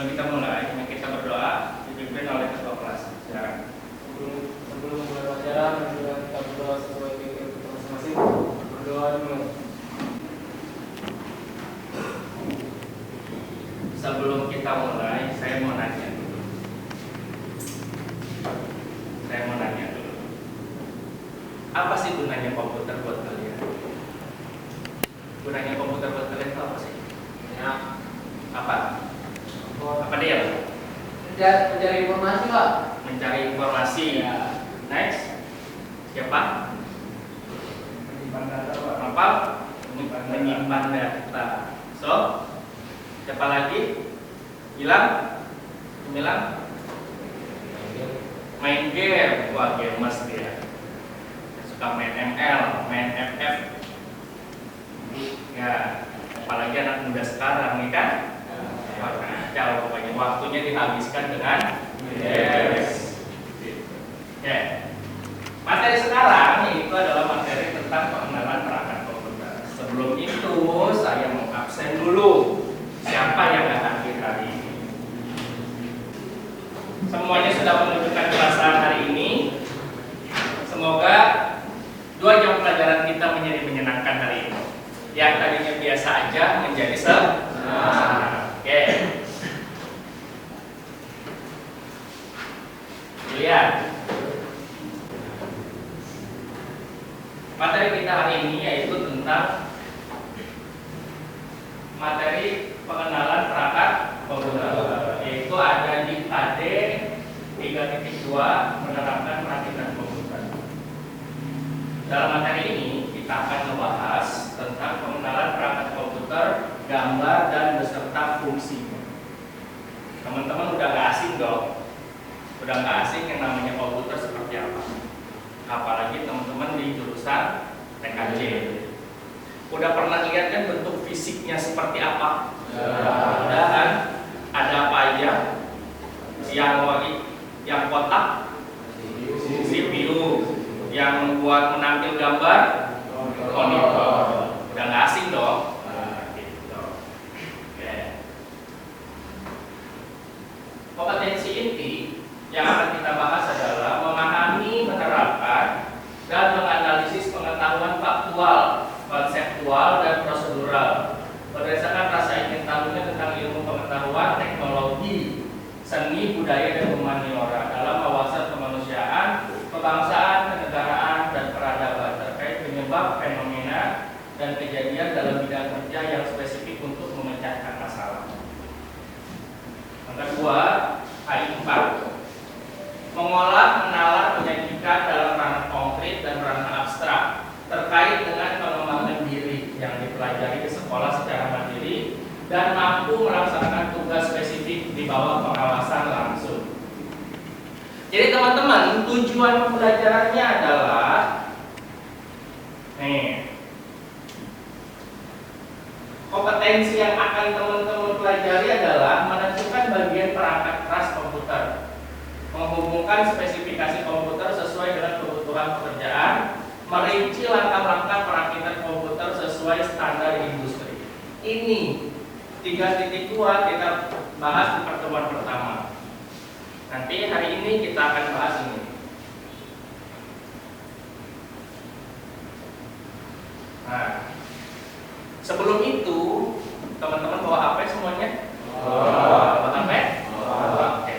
Sebelum kita mulai, kita berdoa dipimpin oleh ketua kelas. Silakan. Sebelum mulai pelajaran, kita berdoa sesuai pikir kita masing-masing. Berdoa dulu. Sebelum kita mulai, saya mau nanya dulu. Apa sih gunanya komputer buat kalian? Gunanya komputer buat kalian itu apa sih? Ya. Apa dia? Mencari informasi, Pak. Mencari informasi. Ya. Next. Siapa? Menyimpan data, Pak. Apa? Menyimpan data. So, siapa lagi? Hilang? Main game. Wah, gamers dia. Suka main ML, main FF. Ya, apalagi anak muda sekarang nih kan? Kacau, pokoknya waktunya dihabiskan dengan games. Oke. Materi sekarang itu adalah materi tentang pengenalan perangkat komputer. Sebelum itu saya mau absen dulu. Siapa yang nggak hadir hari ini? Semuanya sudah menunjukkan perasaan hari ini. Semoga 2 jam pelajaran kita menjadi menyenangkan hari ini. Yang tadinya biasa aja menjadi senang. Oke. Lihat. Materi kita hari ini yaitu tentang materi pengenalan perangkat komputer. Yaitu ada di KD 3.2 menerapkan perakitan komputer. Dalam materi ini kita akan membahas tentang pengenalan perangkat komputer, gambar dan beserta fungsinya. Teman-teman udah gak asing dong? Udah gak asing yang namanya komputer seperti apa? Apalagi teman-teman di jurusan TKJ. Udah pernah lihat kan bentuk fisiknya seperti apa? Udah kan? Ada apa aja? Yang kotak CPU, yang buat menampil gambar monitor. Udah nggak asing dong? Gitu. Oke. Kompetensi inti yang akan kita bahas adalah memahami, menerapkan, dan menganalisis pengetahuan faktual, konseptual, dan prosedural berdasarkan rasa ingin tahunya tentang ilmu pengetahuan, teknologi, seni, budaya, dan humaniora dalam wawasan kemanusiaan, kebangsaan, kenegaraan, dan peradaban terkait penyebab, fenomena, dan kejadian dalam bidang kerja yang spesifik untuk memecahkan masalah. Yang kedua, HI4, mengolah, menalar, menyajikan dalam ranah konkret dan ranah abstrak terkait dengan pengembangan diri yang dipelajari di sekolah secara mandiri dan mampu melaksanakan tugas spesifik di bawah pengawasan langsung. Jadi teman-teman, tujuan pembelajarannya adalah kompetensi yang akan teman-teman pelajari adalah menentukan bagian perangkat keras komputer, menghubungkan spesifikasi komputer sesuai dengan kebutuhan pekerjaan, merinci langkah-langkah perakitan komputer sesuai standar industri. Ini 3.2 kita bahas di pertemuan pertama. Nanti hari ini kita akan bahas ini. Nah, sebelum itu teman-teman bawa HP semuanya? Bawa HP? Oke.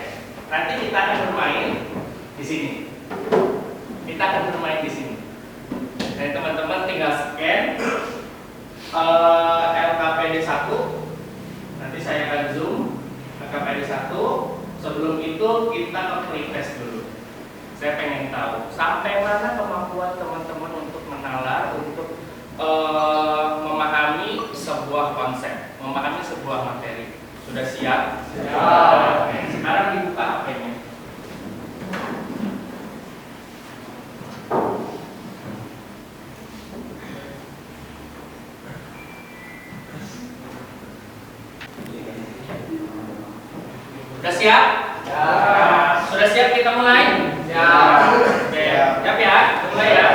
Nanti kita akan bermain di sini. Jadi teman-teman tinggal scan LKPD 1. Nanti saya akan zoom LKPD 1. Sebelum itu kita ke pretest dulu. Saya pengen tahu sampai mana kemampuan teman-teman untuk menalar, untuk memahami sebuah konsep, memahami sebuah materi. Sudah siap? Siap. Oke, sekarang dibuka HP-nya. Sudah siap? Ya. Sudah siap kita mulai? Ya. Oke, siap ya? Kita mulai ya.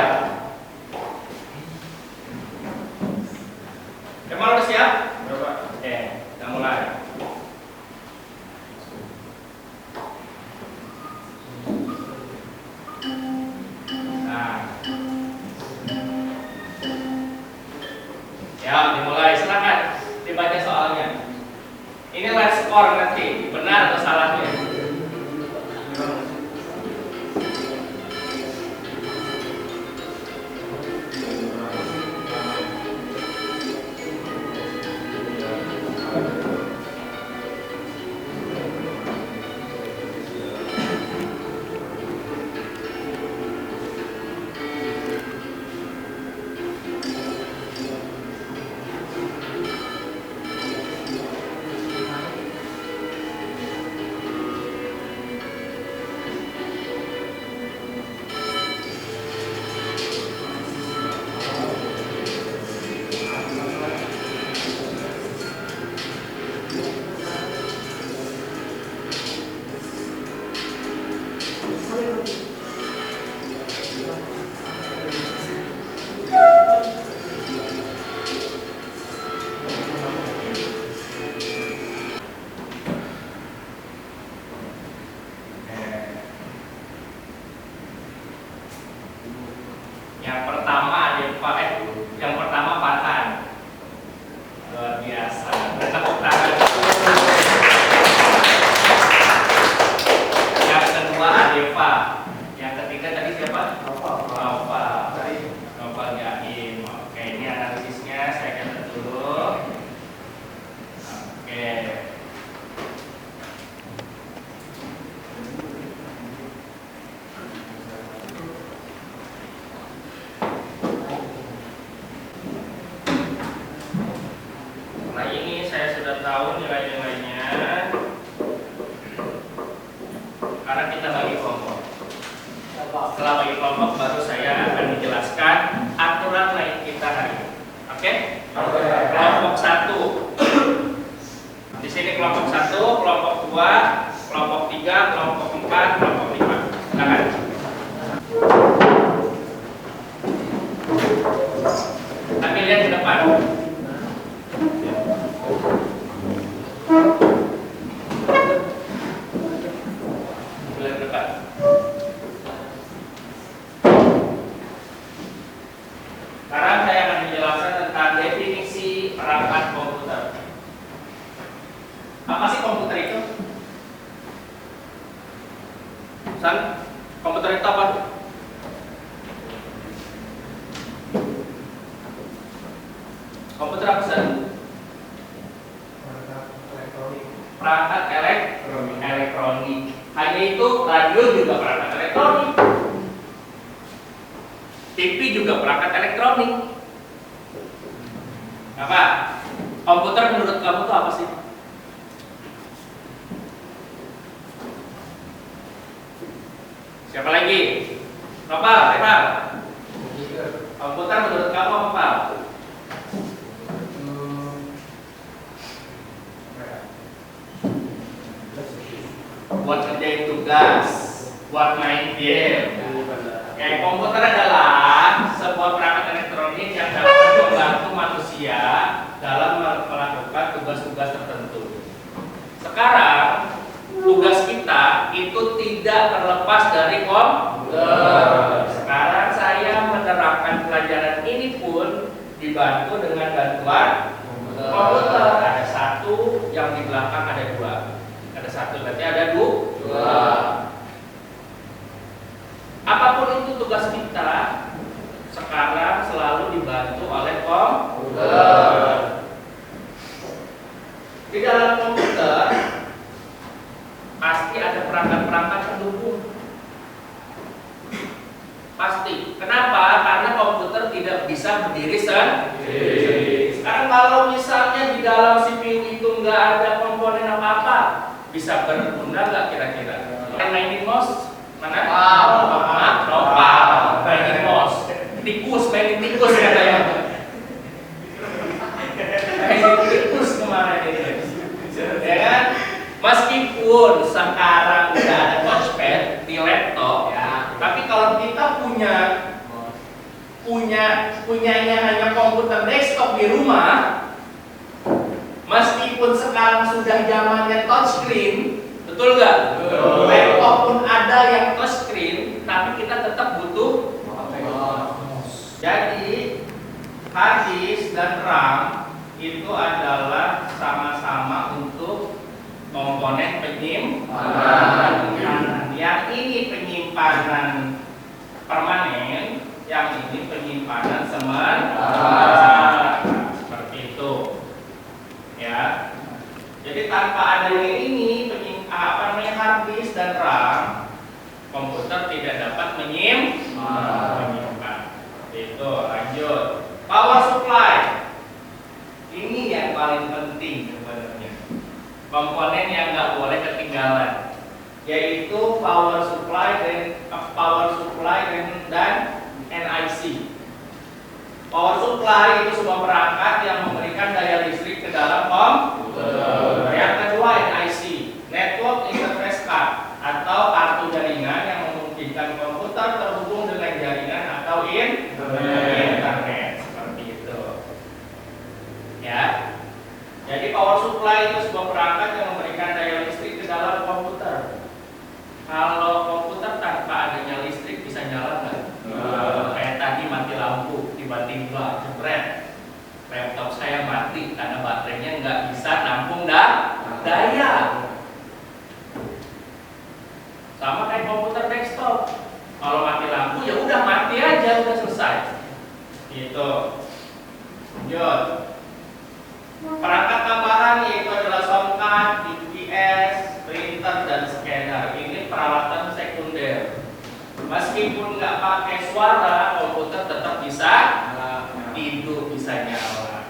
Kemal udah siap? Oke, kita mulai. skor nanti, benar atau salahnya. Yang pertama Farhan. Luar biasa. Tepuk tangan. Yang kedua Adeva. Yang ketiga tadi siapa? Nova. Nova Yaim. Oke, ini analisisnya saya catat dulu. Oke. Nah, ini saya sudah tahu nilai-nilainya karena kita bagi kelompok. Setelah bagi kelompok baru saya akan menjelaskan aturan lain kita hari ini. Oke? Kelompok 1. Di sini kelompok 1, kelompok 2, kelompok 3, kelompok 4, kelompok 5. Silakan. Tapi lihat ke depan. Lihat ke depan. Sekarang saya akan menjelaskan tentang definisi perangkat komputer. Apa sih komputer itu? San, komputer itu apa? Komputer apa sih? Perangkat elektronik. Hanya itu, radio juga perangkat elektronik. TV juga perangkat elektronik. Apa? Komputer menurut kamu itu apa sih? Siapa lagi? Apa? Emang? Komputer menurut kamu apa? Buat ngerjain tugas, buat main game. Komputer adalah sebuah perangkat elektronik yang dapat membantu manusia dalam melakukan tugas-tugas tertentu. Sekarang tugas kita itu tidak terlepas dari komputer. Sekarang saya menerapkan pelajaran ini pun dibantu dengan bantuan komputer. Ada satu, yang di belakang ada dua. Ada satu, berarti ada dua. Apapun itu tugas kita sekarang selalu dibantu oleh komputer. Di dalam komputer pasti ada perangkat-perangkat pendukung. Pasti. Kenapa? Karena komputer tidak bisa berdiri sendiri. Sekarang kalau misalnya di dalam CPU itu nggak ada komponen apa-apa, bisa berguna nggak kira-kira? Mainin mouse mana? Nopal. Mainin mouse. Tikus, mainin tikus katanya. Mainin tikus kemarin ini. Ya kan? Meskipun sekarang udah ada touchpad di laptop, ya, tapi kalau kita punyanya hanya komputer desktop di rumah, meskipun sekarang sudah zamannya touchscreen, betul nggak? Laptop pun ada yang touchscreen, tapi kita tetap butuh. Jadi hard disk dan RAM itu adalah sama-sama untuk komponen penyimpanan. Yang ini penyimpanan permanen, yang ini penyimpanan sementara. Seperti itu. Ya. Jadi tanpa adanya ini hard disk dan RAM, komputer tidak dapat menyimpan. Itu lanjut. Power supply. Ini yang paling penting sebenarnya. Komponen yang nggak boleh ketinggalan, yaitu power supply dan NIC. Power supply itu sebuah perangkat yang memberikan daya listrik ke dalam komputer. Yang kedua NIC, Network Interface Card, atau kartu jaringan yang memungkinkan komputer terhubung dengan jaringan atau internet. Seperti itu. Ya. Jadi power supply itu sebuah perangkat yang memberikan daya listrik ke dalam komputer. Kalau komputer tanpa adanya listrik bisa nyala nggak? Kayak tadi mati lampu, tiba-tiba jebret, laptop saya mati karena baterainya nggak bisa nampung daya. Sama kayak komputer desktop, kalau mati lampu ya udah mati aja, udah selesai. Gitu. Lanjut. Perangkat tambahan yaitu adalah sound card, UPS, printer dan scanner. Ini peralatan sekunder. Meskipun nggak pakai suara, komputer tetap bisa hidup, bisa nyala.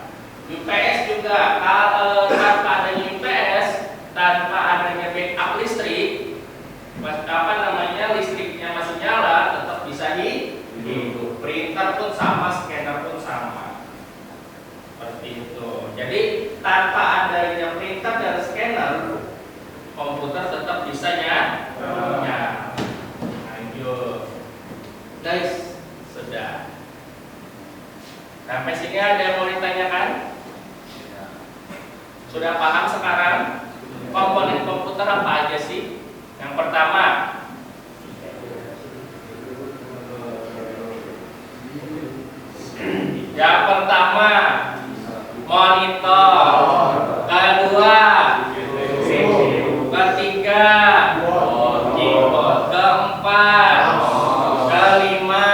UPS juga, kalau tanpa adanya UPS, tanpa adanya backup listrik, listriknya masih nyala, tetap bisa hidup. Printer pun sama, scanner pun sama. Seperti itu. Jadi tanpa adanya printer dan scanner, komputer tetap bisa nyala. Lanjut. Guys, sudah. Sampai sini ada yang mau ditanyakan? Sudah paham sekarang komponen komputer apa aja sih? Yang pertama, monitor. Kedua, ketiga, keyboard. Keempat, kelima,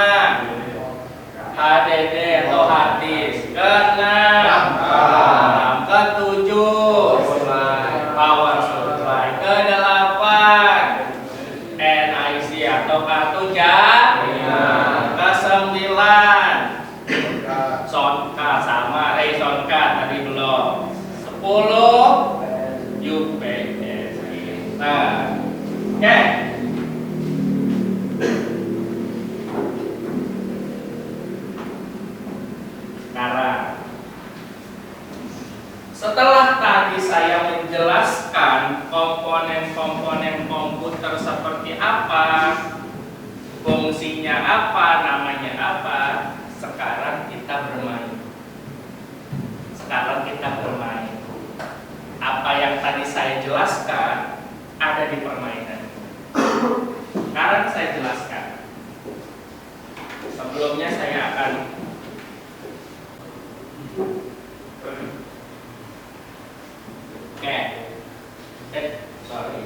HDD atau hard disk. Keenam, ketujuh, power supply. Kedelapan, NIC atau kartu jaringan. Kesembilan, soundcard sama soundcard tadi belum. 10 UPS. Nah, oke. Sekarang setelah tadi saya menjelaskan komponen-komponen komputer seperti apa, fungsinya apa, namanya apa, sekarang kita bermain. Apa yang tadi saya jelaskan ada di permainan. Sekarang saya jelaskan. Sebelumnya saya akan sorry.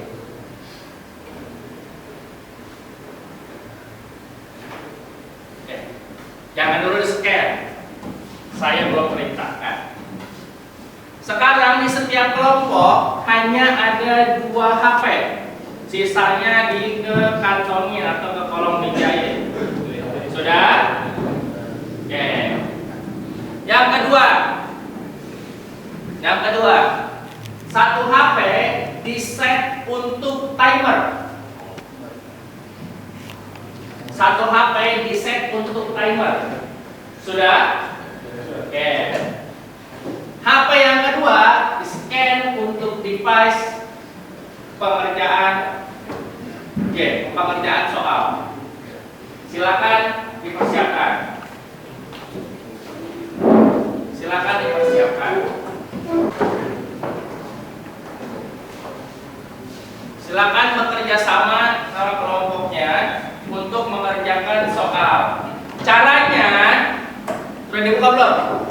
Jangan dulu di-scan. Saya belum perintahkan. Sekarang di setiap kelompok hanya ada 2 HP. Sisanya dikantongin atau ke kolong meja. Sudah? Oke. Yang kedua, 1 HP di-set untuk timer. 1 HP di-set untuk timer. Sudah? Oke. HP yang kedua di-scan untuk device pengerjaan soal. Silakan dipersiapkan. Silakan bekerja sama kelompoknya untuk mengerjakan soal. Caranya sudah dibuka belum?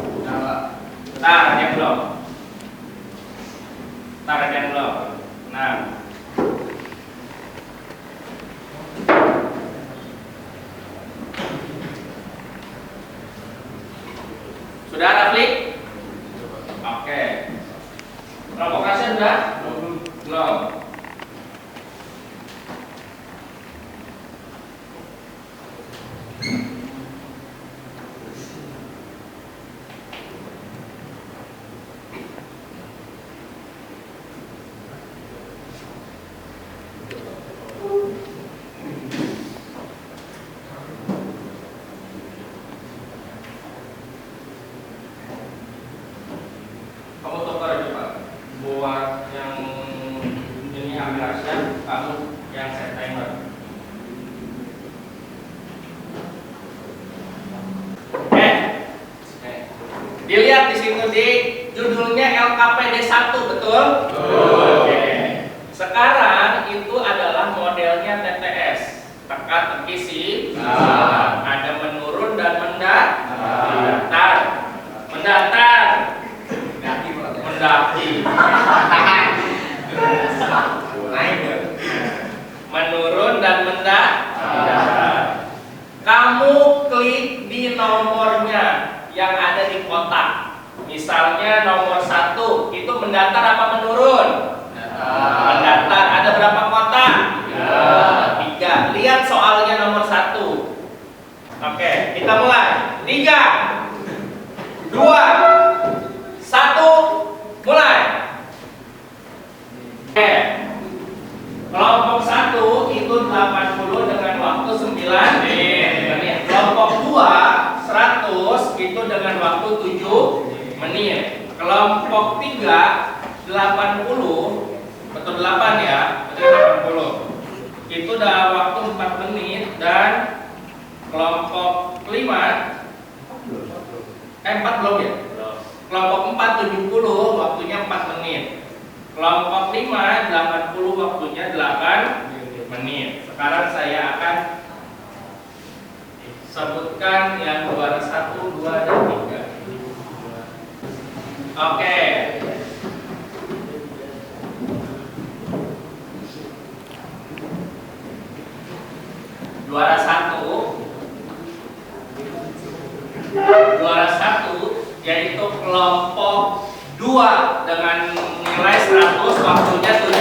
Nah, yang belum. Nah, saja kamu yang set timer. Oke. Dilihat di situ di judulnya LKPD 1, betul? Oke. Sekarang itu adalah modelnya TTS. Teka-teki sih. Ada menurun dan mendatar. Mendatar. Mendaki. Menurun dan mendatar. Kamu klik di nomornya yang ada di kotak. Misalnya nomor 1 itu mendatar apa menurun? Mendatar. Ada berapa kotak? 3. Lihat soalnya nomor 1. Oke, kita mulai. 3, 2, 1, mulai. Oke. Kelompok 1 itu 80 dengan waktu 9 menit. Kelompok 2 100 itu dengan waktu 7 menit. Kelompok 3 80, betul 8 ya, betul 80. Itu dalam waktu 4 menit. Dan kelompok 5 4 belum ya? Kelompok 4 70 waktunya 4 menit. Kelompok 5 80 waktunya 8 menit. Sekarang saya akan sebutkan yang juara 1, 2, dan 3. Oke. Juara 1 yaitu kelompok 2 dengan nilai 100 waktunya 7.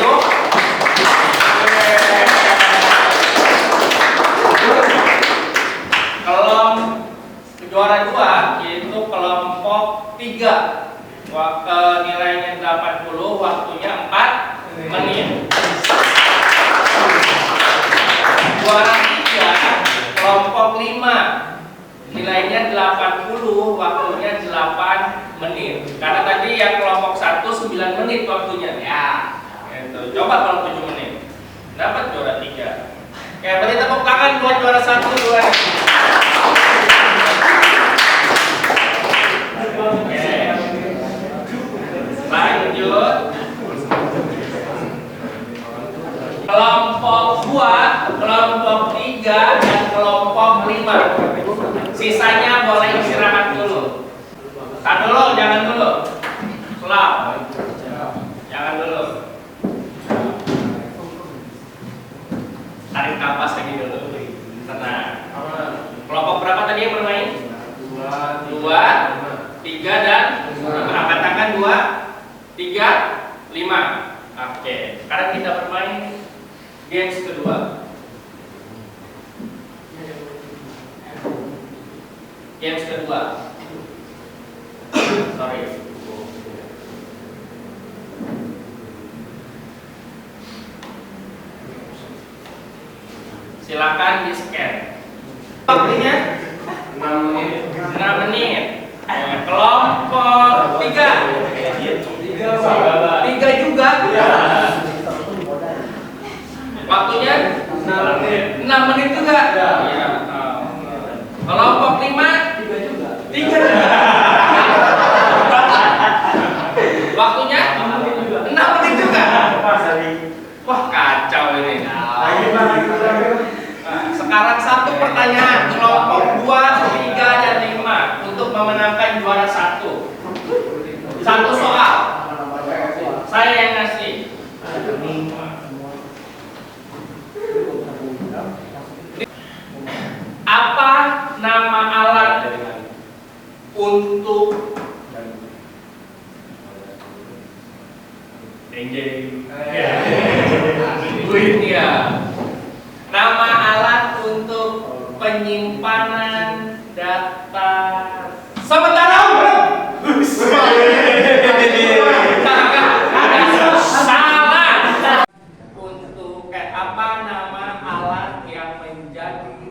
Juara 2 yaitu kelompok 3 nilainya 80 waktunya 4 menit. Juara 3 kelompok 5 nilainya 80 waktunya 8 menit. Karena tadi yang kelompok 1 9 menit waktunya. Ya. Gitu. Coba kalau 7 menit. Dapat juara 3. Oke, beri tepuk tangan buat juara 1, 2. Oke. Lanjut. Kelompok 2, kelompok 3, dan kelompok 5. Sisanya boleh istirahat dulu. Tahan dulu, jangan dulu. Stop. Jangan dulu. Tarik napas lagi dulu. Tenang. Kelompok berapa tadi yang bermain? 2, 3, dan 5. Angkat tangan 2, 3, 5. Oke. Sekarang kita bermain games kedua. Games kedua. Sorry. Silakan di scan. Waktunya 6 menit. 6 menit. Kelompok 3. 3 juga. Waktunya 6 menit juga. Ya. Kelompok 5 3 juga. Waktunya 6 menit juga. Wah, kacau ini. Sekarang satu pertanyaan, kelompok 2, 3, dan 5 untuk memenangkan juara 1. Satu soal. Saya yang ngasih. Apa nama alat untuk duit ya? Nama alat untuk penyimpanan data sementara. Salah. Untuk apa nama alat yang menjadi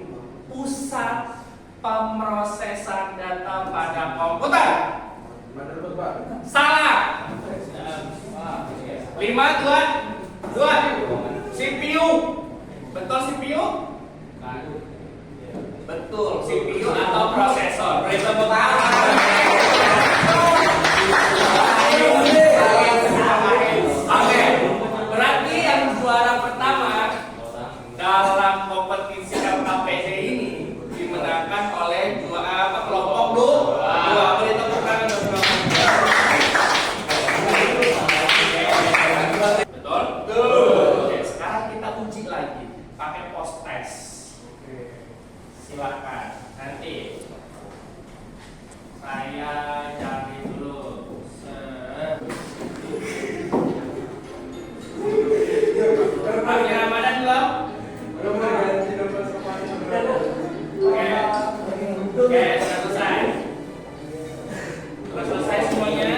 pusat pemrosesan data pada komputer? Salah. 5, 2, 1. juara pertama dalam kompetisi LKPD ini dimenangkan oleh kelompok dua. Beri tepuk tangan untuk betul? Oke, sekarang kita uji lagi pakai post test. Silakan. Nanti saya cari dulu. Akhir Ramadan belum? Oke, sudah selesai. Sudah selesai semuanya?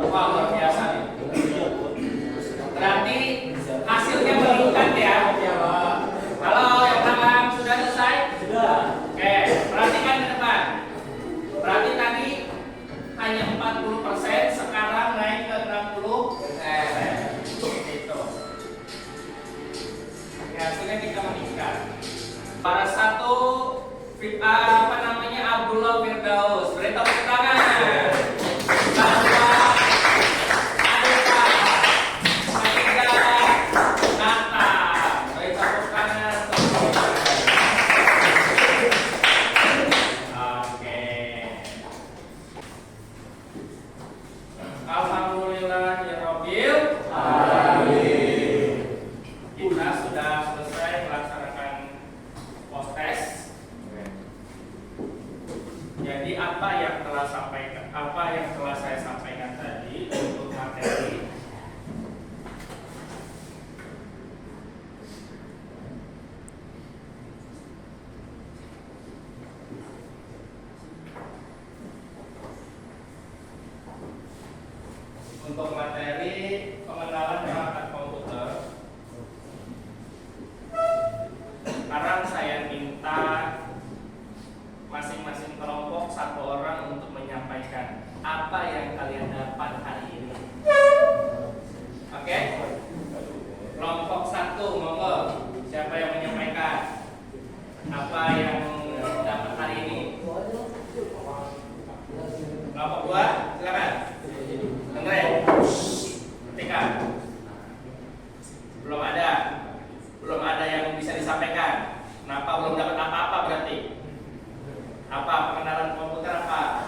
Wah, luar biasa nih. Berarti hasilnya meningkat ya? Halo, yang belakang sudah selesai? Sudah. Oke, perhatikan ke depan. Berarti tadi hanya 40%, sekarang naik ke 60%. Itu. Hasilnya kita meningkat. Para satu Abdullah Firdaus, beri tepuk tangan. Bahwa Adeka, Adeka, Nata, beri tepuk tangan. Oke. Alhamdulillahirabbil alamin. Kita sudah selesai melaksanakan post test. Jadi apa yang telah saya sampaikan tadi untuk materi pengenalan perangkat komputer. Sekarang saya minta masing-masing kelompok satu orang untuk menyampaikan apa yang kalian dapat hari ini. Oke? Kelompok satu, monggo. Siapa yang menyampaikan apa yang dapat hari ini? Kelompok dua, silakan. Dengerin. Ketika belum ada yang bisa disampaikan. Kenapa belum dapat apa-apa berarti? Apa pengenalan komputer apa?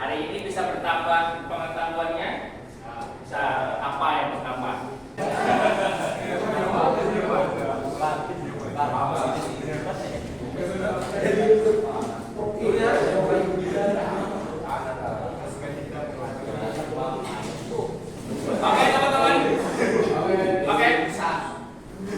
Hari ini bisa bertambah pengetahuannya? Bisa apa yang bertambah? Oke teman-teman. Oke.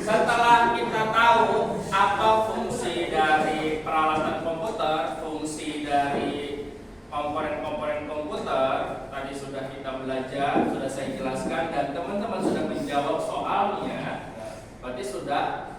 Setelah kita tahu apa fungsi dari peralatan komputer, fungsi dari komponen-komponen komputer, tadi sudah kita belajar, sudah saya jelaskan dan teman-teman sudah menjawab soalnya, berarti sudah